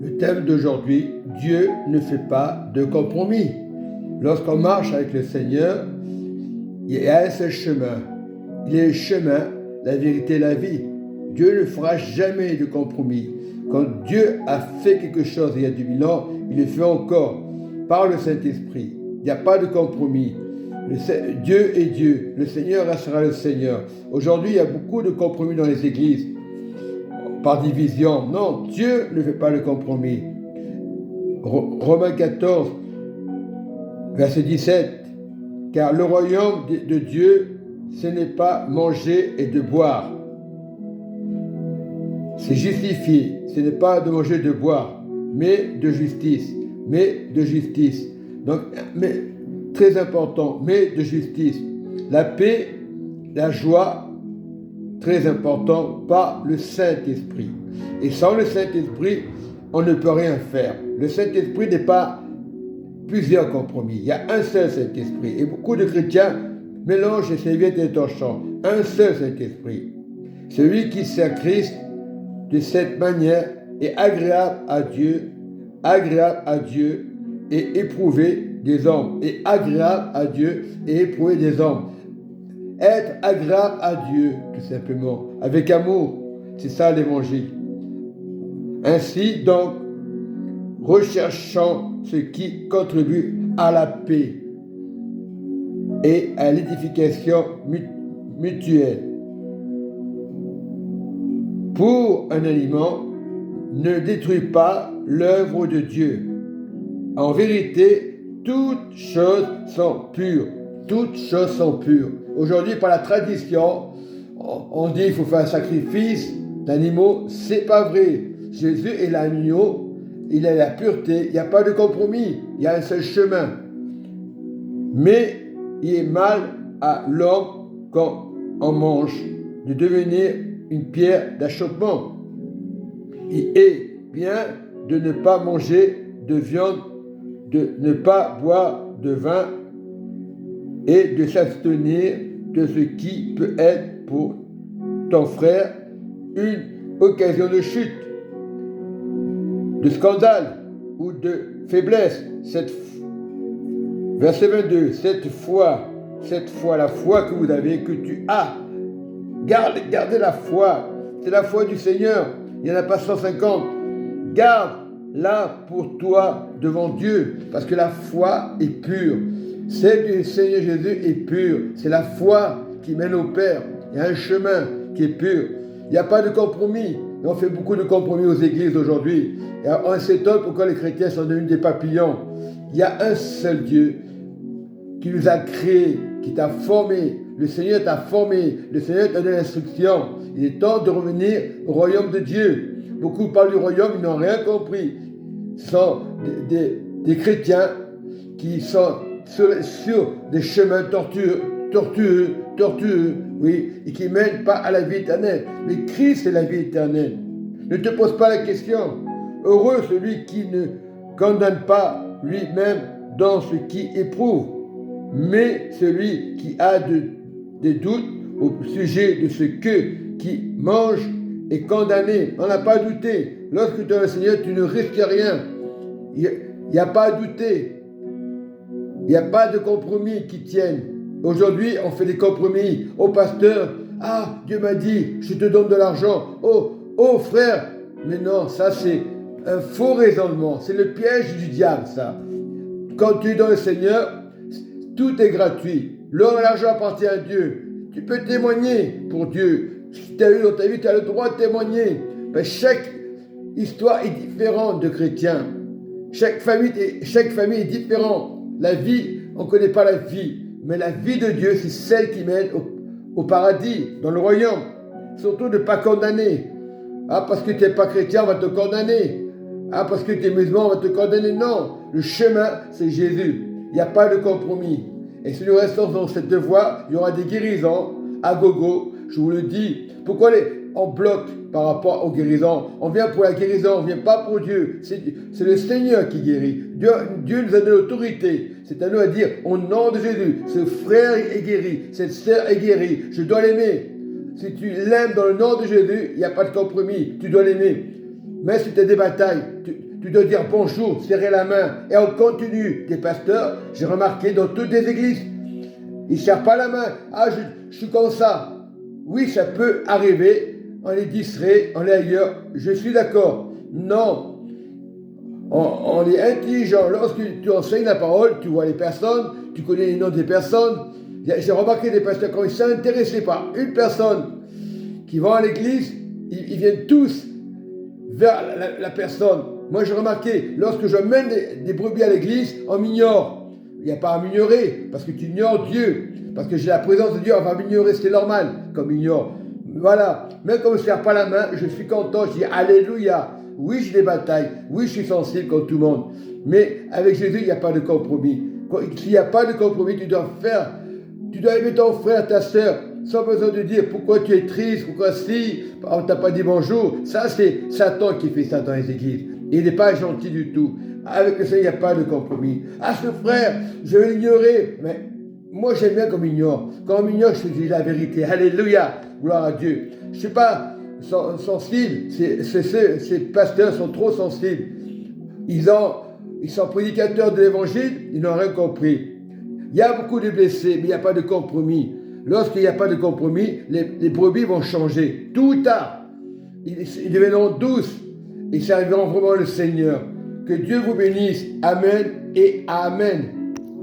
Le thème d'aujourd'hui, Dieu ne fait pas de compromis. Lorsqu'on marche avec le Seigneur, il y a un seul chemin. Il est le chemin, la vérité et la vie. Dieu ne fera jamais de compromis. Quand Dieu a fait quelque chose il y a 2000 ans, il le fait encore par le Saint-Esprit. Il n'y a pas de compromis. Dieu est Dieu. Le Seigneur restera le Seigneur. Aujourd'hui, il y a beaucoup de compromis dans les églises. Par division. Non, Dieu ne fait pas le compromis. Romains 14, verset 17. Car le royaume de Dieu, ce n'est pas manger et de boire. C'est justifié. Ce n'est pas de manger et de boire, mais de justice. Mais de justice. Donc, mais très important, mais de justice. La paix, la joie, très important, par le Saint-Esprit. Et sans le Saint-Esprit, on ne peut rien faire. Le Saint-Esprit n'est pas plusieurs compromis. Il y a un seul Saint-Esprit. Et beaucoup de chrétiens mélangent les serviettes et les torchons. Un seul Saint-Esprit. Celui qui sert Christ de cette manière est agréable à Dieu et éprouvé des hommes. Et agréable à Dieu et éprouvé des hommes. Être agréable à Dieu, tout simplement, avec amour. C'est ça l'évangile. Ainsi, donc, recherchant ce qui contribue à la paix et à l'édification mutuelle. Pour un aliment, ne détruis pas l'œuvre de Dieu. En vérité, toutes choses sont pures. Toutes choses sont pures. Aujourd'hui, par la tradition, on dit qu'il faut faire un sacrifice d'animaux. C'est pas vrai. Jésus est l'agneau, il est la pureté, il n'y a pas de compromis, il y a un seul chemin. Mais il est mal à l'homme quand on mange de devenir une pierre d'achoppement. Il est bien de ne pas manger de viande, de ne pas boire de vin et de s'abstenir de ce qui peut être pour ton frère une occasion de chute, de scandale ou de faiblesse. Verset 22, cette foi, la foi que vous avez, que tu as, gardez la foi, c'est la foi du Seigneur, il n'y en a pas 150, garde-la pour toi devant Dieu, parce que la foi est pure. Celle du Seigneur Jésus est pure. C'est la foi qui mène au Père. Il y a un chemin qui est pur. Il n'y a pas de compromis. Et on fait beaucoup de compromis aux églises aujourd'hui. Et on s'étonne pourquoi les chrétiens sont devenus des papillons. Il y a un seul Dieu qui nous a créés, qui t'a formé. Le Seigneur t'a formé. Le Seigneur t'a donné l'instruction. Il est temps de revenir au royaume de Dieu. Beaucoup parlent du royaume, ils n'ont rien compris. Ce sont des chrétiens qui sont sur des chemins tortueux, oui, et qui ne mènent pas à la vie éternelle. Mais Christ est la vie éternelle. Ne te pose pas la question. Heureux celui qui ne condamne pas lui-même dans ce qu'il éprouve, mais celui qui a des doutes au sujet de ce qui mange est condamné. On n'a pas à douter. Lorsque tu es le Seigneur, tu ne risques rien. Il n'y a pas à douter. Il n'y a pas de compromis qui tiennent. Aujourd'hui, on fait des compromis. Oh pasteur, Dieu m'a dit, je te donne de l'argent. Oh frère. Mais non, ça c'est un faux raisonnement. C'est le piège du diable, ça. Quand tu es dans le Seigneur, tout est gratuit. L'or et l'argent appartient à Dieu. Tu peux témoigner pour Dieu. Si tu as eu dans ta vie, tu as le droit de témoigner. Mais chaque histoire est différente de chrétiens. Chaque famille est différente. La vie, on ne connaît pas la vie, mais la vie de Dieu, c'est celle qui mène au paradis, dans le royaume. Surtout de ne pas condamner. Parce que tu n'es pas chrétien, on va te condamner. Parce que tu es musulman, on va te condamner. Non, le chemin, c'est Jésus. Il n'y a pas de compromis. Et si nous restons dans cette voie, il y aura des guérisons à gogo. Je vous le dis. Pourquoi on bloque par rapport aux guérisons? On vient pour la guérison, on ne vient pas pour Dieu. C'est le Seigneur qui guérit. Dieu nous a donné l'autorité. C'est à nous à dire, au nom de Jésus, ce frère est guéri, cette sœur est guérie, je dois l'aimer. Si tu l'aimes dans le nom de Jésus, il n'y a pas de compromis, tu dois l'aimer. Mais si tu as des batailles, tu dois dire bonjour, serrer la main. Et on continue. Des pasteurs, j'ai remarqué dans toutes les églises, ils ne serrent pas la main. Ah, je suis comme ça. Oui, ça peut arriver. On est distrait, on est ailleurs. Je suis d'accord. Non. On est intelligent. Lorsque tu enseignes la parole, tu vois les personnes, tu connais les noms des personnes. J'ai remarqué des pasteurs, quand ils sont intéressés par une personne qui va à l'église, ils viennent tous vers la personne. Moi, j'ai remarqué, lorsque je mène des brebis à l'église, on m'ignore. Il n'y a pas à m'ignorer, parce que tu ignores Dieu. Parce que j'ai la présence de Dieu, on va m'ignorer, c'est normal, comme ignore. Voilà, même quand on ne se serre pas la main, je suis content, je dis Alléluia. Oui, j'ai des batailles, oui, je suis sensible comme tout le monde. Mais avec Jésus, il n'y a pas de compromis. S'il n'y a pas de compromis, tu dois aimer ton frère, ta soeur, sans besoin de dire pourquoi tu es triste, pourquoi si, on ne t'a pas dit bonjour. Ça, c'est Satan qui fait ça dans les églises. Il n'est pas gentil du tout. Avec le Seigneur, il n'y a pas de compromis. Ah, ce frère, je vais l'ignorer. Mais moi, j'aime bien qu'on m'ignore. Quand on m'ignore, je dis la vérité. Alléluia, gloire à Dieu. Je ne suis pas sensible. Ces pasteurs sont trop sensibles. Ils sont prédicateurs de l'évangile, ils n'ont rien compris. Il y a beaucoup de blessés, mais il n'y a pas de compromis. Lorsqu'il n'y a pas de compromis, les brebis vont changer. Tout ou tard, ils deviendront douces et serviront vraiment le Seigneur. Que Dieu vous bénisse. Amen et Amen.